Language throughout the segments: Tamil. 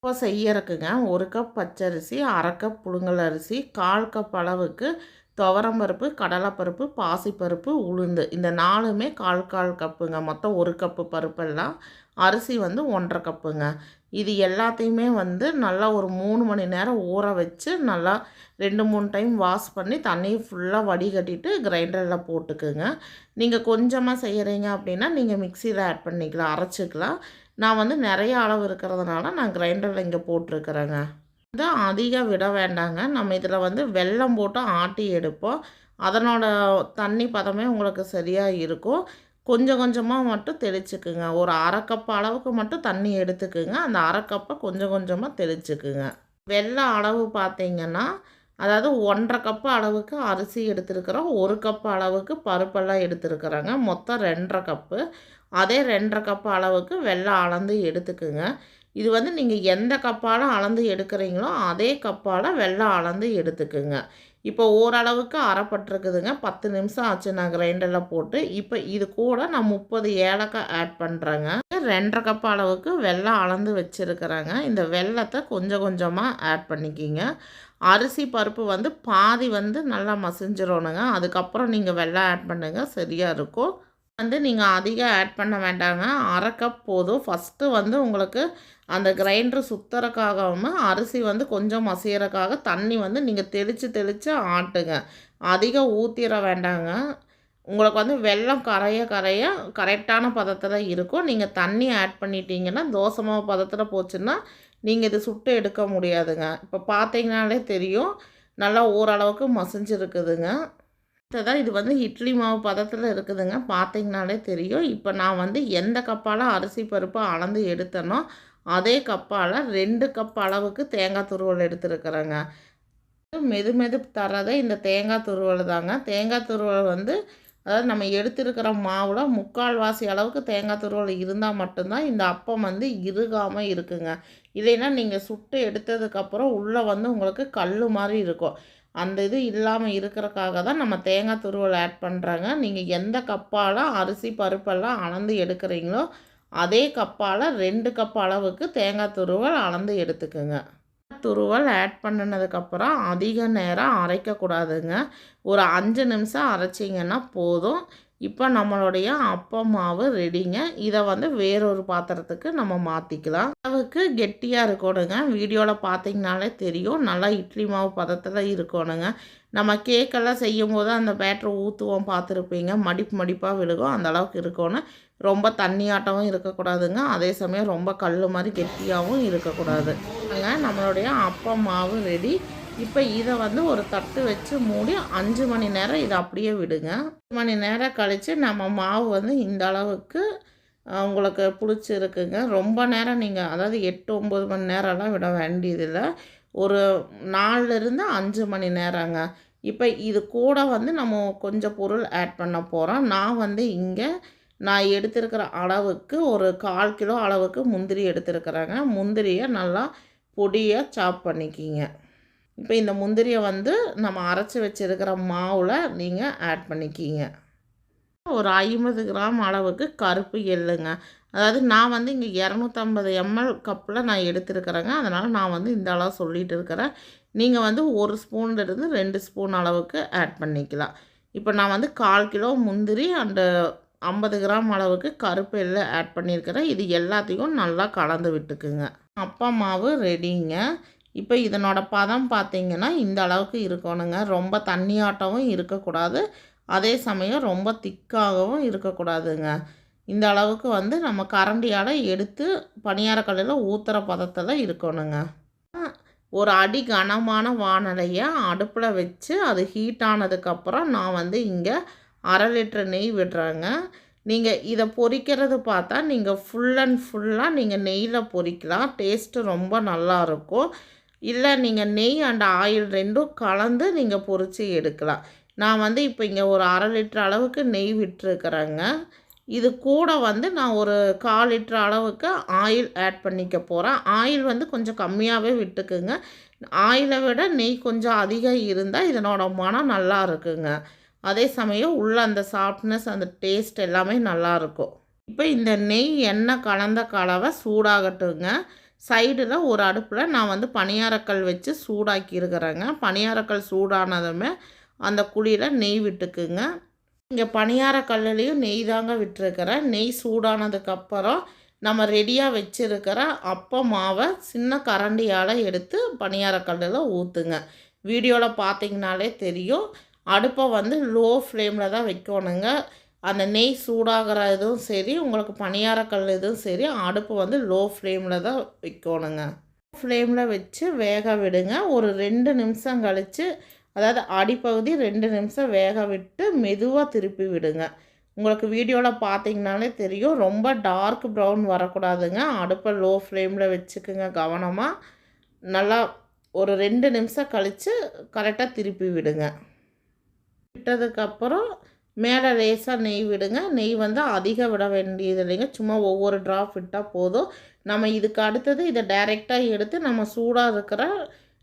இப்போ செய்யறதுக்குங்க 1 கப் பச்சரிசி, 1/2 கப் புழுங்கல் அரிசி, 1/4 கப் அளவுக்கு துவரம்பருப்பு, கடலைப்பருப்பு, பாசிப்பருப்பு, உளுந்து இந்த 4மே 1/4 கப்புங்க. மொத்தம் 1 கப்பு பருப்பெல்லாம். அரிசி வந்து 1 1/2 கப்புங்க. இது எல்லாத்தையுமே வந்து நல்லா ஒரு 3 மணி நேரம் ஊற வச்சு நல்லா 2, 3 டைம் வாஷ் பண்ணி தண்ணியை ஃபுல்லாக வடிகட்டிட்டு கிரைண்டரில் போட்டுக்குங்க. நீங்கள் கொஞ்சமாக செய்கிறீங்க அப்படின்னா நீங்கள் மிக்சியில் ஆட் பண்ணிக்கலாம், அரைச்சிக்கலாம். நான் வந்து நிறைய அளவு இருக்கிறதுனால நான் கிரைண்டரில் இங்கே போட்டிருக்கிறேங்க. வந்து அதிகம் விட வேண்டாங்க. நம்ம இதில் வந்து வெல்லம் போட்டு ஆட்டி எடுப்போம். அதனோட தண்ணி பதமே உங்களுக்கு சரியாக இருக்கும். கொஞ்சம் கொஞ்சமாக மட்டும் தெளிச்சுக்குங்க. ஒரு 1/2 கப் அளவுக்கு மட்டும் தண்ணி எடுத்துக்குங்க. அந்த 1/2 கப்பை கொஞ்சம் கொஞ்சமாக தெளிச்சுக்குங்க. வெல்லம் அளவு பார்த்தீங்கன்னா, அதாவது 1 1/2 கப்பு அளவுக்கு அரிசி எடுத்துருக்குறோம். 1 கப்பு அளவுக்கு பருப்பெல்லாம் எடுத்துருக்குறேங்க. மொத்தம் 2 1/2 கப்பு. அதே 2 1/2 கப்பு அளவுக்கு வெல்லம் அளந்து எடுத்துக்குங்க. இது வந்து நீங்கள் எந்த கப்பால் அளந்து எடுக்கிறீங்களோ அதே கப்பால் வெல்லம் அளந்து எடுத்துக்குங்க. இப்போ ஓரளவுக்கு அரைப்பட்டுருக்குதுங்க. 10 நிமிஷம் ஆச்சு நான் கிரைண்டரில் போட்டு. இப்போ இது கூட நான் 30 ஏலக்காய் ஆட் பண்ணுறேங்க. 2 1/2 கப் அளவுக்கு வெல்லம் அளந்து வச்சுருக்கிறேங்க. இந்த வெல்லத்தை கொஞ்சம் கொஞ்சமாக ஆட் பண்ணிக்கிங்க. அரிசி பருப்பு வந்து பாதி வந்து நல்லா மசிஞ்சிடணுங்க. அதுக்கப்புறம் நீங்கள் வெல்லம் ஆட் பண்ணுங்கள், சரியாக இருக்கும். வந்து நீங்கள் அதிகம் ஆட் பண்ண வேண்டாங்க. 1/2 கப் போதும். ஃபஸ்ட்டு வந்து உங்களுக்கு அந்த கிரைண்டர் சுற்றுறக்காகவும் அரிசி வந்து கொஞ்சம் மசியறக்காக தண்ணி வந்து நீங்கள் தெளித்து தெளித்து ஆட்டுங்க. அதிகம் ஊற்றிட வேண்டாங்க. உங்களுக்கு வந்து வெல்லம் கரைய கரைய கரெக்டான பதத்தில் இருக்கும். நீங்கள் தண்ணி ஆட் பண்ணிட்டீங்கன்னா தோசை மாவு பதத்தில் போச்சுன்னா நீங்கள் இது சுட்டு எடுக்க முடியாதுங்க. இப்போ பார்த்தீங்கனாலே தெரியும், நல்லா ஓரளவுக்கு மசிஞ்சிருக்குதுங்க. தான் இது வந்து இட்லி மாவு பதத்தில் இருக்குதுங்க. பார்த்தீங்கனாலே தெரியும். இப்போ நான் வந்து எந்த கப்பால் அரிசி பருப்பு அளந்து எடுத்தனோ அதே கப்பால் 2 கப் அளவுக்கு தேங்காய் துருவல் எடுத்துருக்குறேங்க. மெது மெது தரதே இந்த தேங்காய் துருவல் தாங்க. தேங்காய் துருவல் வந்து அதாவது நம்ம எடுத்துருக்கிற மாவில் 3/4 வாசி அளவுக்கு தேங்காய் துருவல் இருந்தால் மட்டும்தான் இந்த அப்பம் வந்து இறுகாமல் இருக்குங்க. இல்லைன்னா நீங்கள் சுட்டு எடுத்ததுக்கப்புறம் உள்ளே வந்து உங்களுக்கு கல் மாதிரி இருக்கும். அந்த இது இல்லாமல் இருக்கிறக்காக தான் நம்ம தேங்காய் துருவல் ஆட் பண்ணுறாங்க. நீங்கள் எந்த கப்பால் அரிசி பருப்பெல்லாம் அளந்து எடுக்கிறீங்களோ அதே கப்பால் 2 கப் அளவுக்கு தேங்காய் துருவல் அளந்து எடுத்துக்குங்க. துருவல் ஆட் பண்ணினதுக்கப்புறம் அதிக நேரம் அரைக்கக்கூடாதுங்க. ஒரு 5 நிமிஷம் அரைச்சிங்கன்னா போதும். இப்போ நம்மளுடைய அப்பம் மாவு ரெடிங்க. இதை வந்து வேறொரு பாத்திரத்துக்கு நம்ம மாற்றிக்கலாம். அளவுக்கு கெட்டியாக இருக்கணுங்க. வீடியோவில் பார்த்தீங்கனாலே தெரியும், நல்லா இட்லி மாவு பதத்தில் இருக்கணுங்க. நம்ம கேக்கெல்லாம் செய்யும் போது அந்த பேட்டரை ஊற்றுவோம், பார்த்துருப்பீங்க, மடிப்பு மடிப்பாக விழுகும். அந்த அளவுக்கு இருக்கணும். ரொம்ப தண்ணியாட்டமும் இருக்கக்கூடாதுங்க. அதே சமயம் ரொம்ப கல் மாதிரி கெட்டியாகவும் இருக்கக்கூடாது. நம்மளுடைய அப்பம் மாவு ரெடி. இப்போ இதை வந்து ஒரு தட்டு வச்சு மூடி 5 மணி நேரம் இதை அப்படியே விடுங்க. 5 மணி நேரம் கழித்து நம்ம மாவு வந்து இந்த அளவுக்கு உங்களுக்கு புளிச்சிருக்குங்க. ரொம்ப நேரம் நீங்கள் அதாவது 8 9 மணி நேரம்லாம் விட வேண்டியதில்லை. ஒரு 4லேருந்து 5 மணி நேரங்க. இப்போ இது கூட வந்து நம்ம கொஞ்சம் பொருள் ஆட் பண்ண போகிறோம். நான் எடுத்துருக்கிற அளவுக்கு ஒரு 1/4 கிலோ அளவுக்கு முந்திரி எடுத்துருக்குறேங்க. முந்திரியை நல்லா பொடியாக சாப் பண்ணிக்கிங்க. இப்போ இந்த முந்திரியை வந்து நம்ம அரைச்சி வச்சுருக்கிற மாவில் நீங்கள் ஆட் பண்ணிக்கிங்க. ஒரு 50 கிராம் அளவுக்கு கருப்பு எள்ளுங்க. அதாவது நான் வந்து இங்கே 250 ml கப்பில் நான் எடுத்துருக்கிறேங்க. அதனால் நான் வந்து இந்த அளவு சொல்லிகிட்டு இருக்கிறேன். நீங்கள் வந்து 1 ஸ்பூன்லேருந்து 2 ஸ்பூன் அளவுக்கு ஆட் பண்ணிக்கலாம். இப்போ நான் வந்து 1/4 கிலோ முந்திரி அண்டு 50 கிராம் அளவுக்கு கருப்பு எள்ளு ஆட் பண்ணியிருக்கிறேன். இது எல்லாத்தையும் நல்லா கலந்து விட்டுக்குங்க. அப்பம் மாவு ரெடிங்க. இப்போ இதனோட பதம் பார்த்திங்கன்னா இந்த அளவுக்கு இருக்கணுங்க. ரொம்ப தண்ணியாட்டமும் இருக்கக்கூடாது, அதே சமயம் ரொம்ப திக்காகவும் இருக்கக்கூடாதுங்க. இந்த அளவுக்கு வந்து நம்ம கரண்டியால் எடுத்து பணியாரக்கல்லில் ஊற்றுற பதத்தில் இருக்கணுங்க. ஒரு அடி கனமான வாணலையை அடுப்பில் வச்சு அது ஹீட் ஆனதுக்கப்புறம் நான் வந்து இங்கே 1/2 லிட்டர் நெய் விடுறேங்க. நீங்கள் இதை பொரிக்கிறது பார்த்தா நீங்கள் ஃபுல் அண்ட் ஃபுல்லாக நீங்கள் நெய்யில் பொரிக்கலாம். டேஸ்ட்டு ரொம்ப நல்லாயிருக்கும். இல்லை நீங்கள் நெய் அண்ட் ஆயில் ரெண்டும் கலந்து நீங்கள் பொரித்து எடுக்கலாம். நான் வந்து இப்போ இங்கே ஒரு 1/2 லிட்டர் அளவுக்கு நெய் விட்டுருக்குறேங்க. இது கூட வந்து நான் ஒரு 1/4 லிட்டர் அளவுக்கு ஆயில் ஆட் பண்ணிக்க போகிறேன். ஆயில் வந்து கொஞ்சம் கம்மியாகவே விட்டுக்குங்க. ஆயிலை விட நெய் கொஞ்சம் அதிகம் இருந்தால் இதனோட மனம் நல்லா இருக்குங்க. அதே சமயம் உள்ள அந்த சாஃப்ட்னஸ் அந்த டேஸ்ட் எல்லாமே நல்லாயிருக்கும். இப்போ இந்த நெய் எண்ணெய் கலந்த கலவை சூடாகட்டுங்க. சைடில் ஒரு அடுப்பில் நான் வந்து பணியாரக்கல் வச்சு சூடாக்கி இருக்கிறேங்க. பணியாரக்கல் சூடானதுமே அந்த குழியில் நெய் விட்டுக்குங்க. இங்கே பணியாரக்கல்லுலேயும் நெய் தாங்க விட்டுருக்கிறேன். நெய் சூடானதுக்கப்புறம் நம்ம ரெடியாக வச்சுருக்கிற அப்ப மாவை சின்ன கரண்டியால் எடுத்து பணியாரக்கல்லில் ஊற்றுங்க. வீடியோவில் பார்த்தீங்கனாலே தெரியும். அடுப்பை வந்து லோ ஃப்ளேமில் தான் வைக்கணுங்க. அந்த நெய் சூடாகிற இதுவும் சரி, உங்களுக்கு பணியாரக்கல் இதுவும் சரி, அடுப்பு வந்து லோ ஃப்ளேமில் தான் வைக்கணுங்க. ஃப்ளேமில் வச்சு வேக விடுங்க. ஒரு 2 நிமிஷம் கழித்து, அதாவது அடிப்பகுதி 2 நிமிஷம் வேக விட்டு மெதுவாக திருப்பி விடுங்க. உங்களுக்கு வீடியோவில் பார்த்தீங்கனாலே தெரியும். ரொம்ப டார்க் ப்ரௌன் வரக்கூடாதுங்க. அடுப்பை லோ ஃப்ளேமில் வச்சுக்குங்க கவனமாக. நல்லா ஒரு 2 நிமிஷம் கழித்து கரெக்டாக திருப்பி விடுங்க. விட்டதுக்கப்புறம் மேலே லேசாக நெய் விடுங்க. நெய் வந்து அதிகம் விட வேண்டியது இல்லைங்க. சும்மா ஒவ்வொரு ட்ராப் விட்டால் போதும். நம்ம இதுக்கு அடுத்தது இதை டைரெக்டாக எடுத்து நம்ம சூடாக இருக்கிற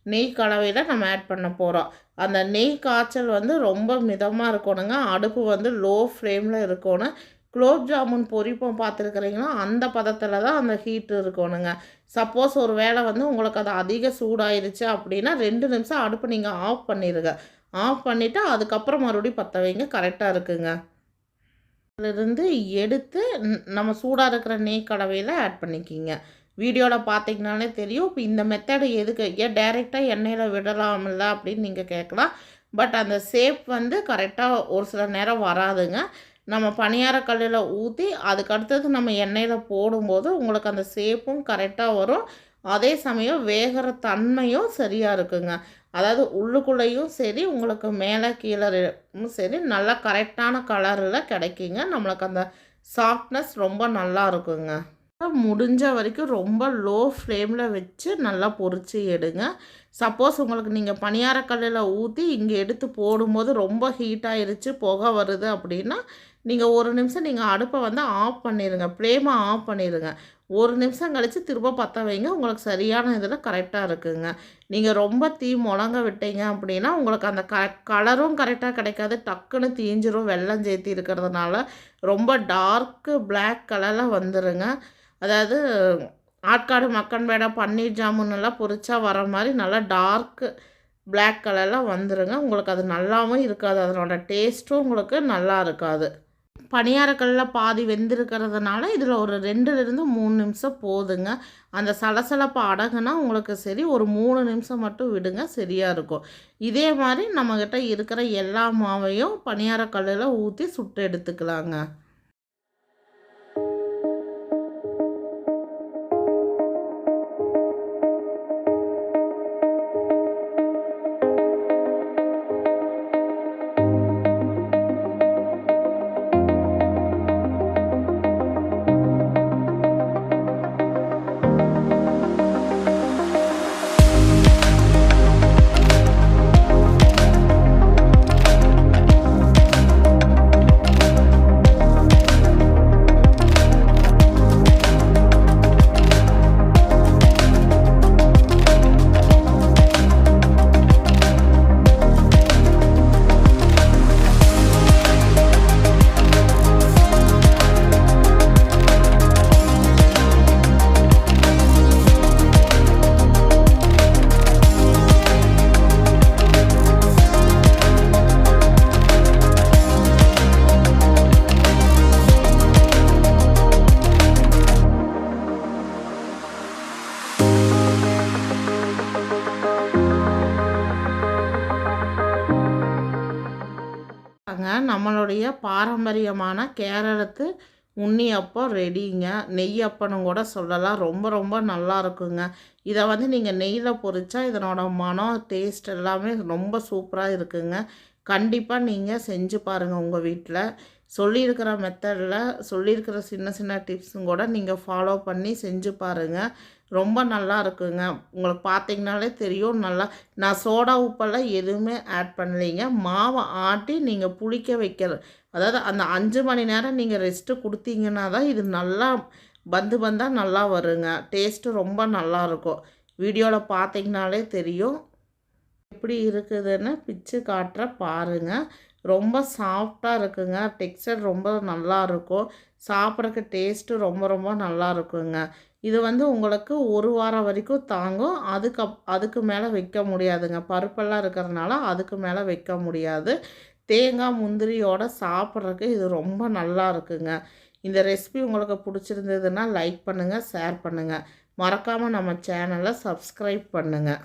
நெய் கலவையில் நம்ம ஆட் பண்ண போகிறோம். அந்த நெய் காய்ச்சல் வந்து ரொம்ப மிதமாக இருக்கணுங்க. அடுப்பு வந்து லோ ஃப்ளேமில் இருக்கணும். குலோப் ஜாமுன் பொரிப்போம் பார்த்துருக்குறீங்களா, அந்த பதத்தில் தான் அந்த ஹீட் இருக்கணுங்க. சப்போஸ் ஒரு வேளை வந்து உங்களுக்கு அது அதிக சூடாயிருச்சு அப்படின்னா 2 நிமிஷம் அடுப்பு நீங்கள் ஆஃப் பண்ணிடுங்க. ஆஃப் பண்ணிவிட்டு அதுக்கப்புறம் மறுபடியும் பற்ற வைங்க. கரெக்டாக இருக்குங்க. அதிலிருந்து எடுத்து நம்ம சூடாக இருக்கிற நெய் கலவையில் ஆட் பண்ணிக்கிங்க. வீடியோவில் பார்த்தீங்கனாலே தெரியும். இப்போ இந்த மெத்தடு எதுக்கு, ஏன் டைரெக்டாக எண்ணெயில் விடலாம்ல அப்படின்னு நீங்கள் கேட்கலாம். பட் அந்த ஷேப் வந்து கரெக்டாக ஒரு சில நேரம் வராதுங்க. நம்ம பணியாரக்கல்லில் ஊற்றி அதுக்கடுத்தது நம்ம எண்ணெயில் போடும்போது உங்களுக்கு அந்த ஷேப்பும் கரெக்டாக வரும். அதே சமயம் வேகிற தன்மையும் சரியாக இருக்குங்க. அதாவது உள்ளுக்குள்ளேயும் சரி, உங்களுக்கு மேலே கீழே சரி, நல்லா கரெக்டான கலரில் கிடைக்குங்க. நம்மளுக்கு அந்த சாஃப்ட்னஸ் ரொம்ப நல்லா இருக்குங்க. முடிஞ்ச வரைக்கும் ரொம்ப லோ ஃப்ளேமில் வச்சு நல்லா பொரிச்சு எடுங்க. சப்போஸ் உங்களுக்கு நீங்கள் பணியாரக்கல்லில் ஊற்றி இங்கே எடுத்து போடும்போது ரொம்ப ஹீட் ஆயிருச்சு, புகை வருது அப்படின்னா நீங்கள் 1 நிமிஷம் நீங்கள் அடுப்பை வந்து ஆஃப் பண்ணிடுங்க. ஃப்ளேமை ஆஃப் பண்ணிடுங்க. 1 நிமிஷம் கழித்து திரும்ப பற்ற வைங்க. உங்களுக்கு சரியான இதில் கரெக்டாக இருக்குங்க. நீங்கள் ரொம்ப தீ முழங்க விட்டீங்க அப்படின்னா உங்களுக்கு அந்த கலரும் கரெக்டாக கிடைக்காது. டக்குன்னு தீஞ்சிரும். வெல்லம் சேர்த்தி இருக்கிறதுனால ரொம்ப டார்க்கு பிளாக் கலரில் வந்துடுங்க. அதாவது ஆட்காடு மக்கன் பேடா பன்னீர் ஜாமுன் எல்லாம் பொரிச்சா வர மாதிரி நல்லா டார்க்கு பிளாக் கலரில் வந்துடுங்க. உங்களுக்கு அது நல்லாவும் இருக்காது. அதனோட டேஸ்ட்டும் உங்களுக்கு நல்லா இருக்காது. பணியாரக்கல்லில் பாதி வெந்திருக்கிறதுனால இதில் ஒரு 2லேருந்து 3 நிமிஷம் போதுங்க. அந்த சலசலப்பு அடங்குனா உங்களுக்கு சரி, ஒரு 3 நிமிஷம் மட்டும் விடுங்க, சரியாக இருக்கும். இதே மாதிரி நம்மக்கிட்ட இருக்கிற எல்லா மாவையும் பணியாரக்கல்லில் ஊற்றி சுட்டு எடுத்துக்கலாங்க. நம்மளுடைய பாரம்பரியமான கேரளத்து உண்ணியப்பம் ரெடிங்க. நெய் அப்பனும் கூட சொல்லலாம். ரொம்ப ரொம்ப நல்லா இருக்குங்க. இதை வந்து நீங்கள் நெய்யில் பொரிச்சா இதனோட மனம் டேஸ்ட் எல்லாமே ரொம்ப சூப்பராக இருக்குங்க. கண்டிப்பாக நீங்கள் செஞ்சு பாருங்கள் உங்கள் வீட்டில். சொல்லியிருக்கிற மெத்தடில் சொல்லியிருக்கிற சின்ன சின்ன டிப்ஸும் கூட நீங்கள் ஃபாலோ பண்ணி செஞ்சு பாருங்கள். ரொம்ப நல்லா இருக்குங்க. உங்களுக்கு பார்த்தீங்கனாலே தெரியும். நல்லா நான் சோடா உப்பெல்லாம் எதுவுமே ஆட் பண்ணலைங்க. மாவை ஆட்டி நீங்கள் புளிக்க வைக்கிற, அதாவது அந்த 5 மணி நேரம் நீங்கள் ரெஸ்ட்டு கொடுத்தீங்கன்னா தான் இது நல்லா பந்தாக நல்லா வருங்க. டேஸ்ட்டு ரொம்ப நல்லாயிருக்கும். வீடியோவில் பார்த்தீங்கனாலே தெரியும். எப்படி இருக்குதுன்னு பிச்சு காட்டுற பாருங்கள். ரொம்ப சாஃப்டாக இருக்குங்க. டெக்ஸ்சர் ரொம்ப நல்லா இருக்கும். சாப்பிட்றக்கு டேஸ்ட்டு ரொம்ப ரொம்ப நல்லா இருக்குங்க. இது வந்து உங்களுக்கு 1 வாரம் வரைக்கும் தாங்கும். அதுக்கு மேலே வைக்க முடியாதுங்க. பருப்பெல்லாம் இருக்கிறதுனால அதுக்கு மேலே வைக்க முடியாது. தேங்காய், முந்திரியோட சாப்பிட்றக்கு இது ரொம்ப நல்லா இருக்குங்க. இந்த ரெசிபி உங்களுக்கு பிடிச்சிருந்ததுன்னா லைக் பண்ணுங்கள், ஷேர் பண்ணுங்கள். மறக்காமல் நம்ம சேனலை சப்ஸ்கிரைப் பண்ணுங்கள்.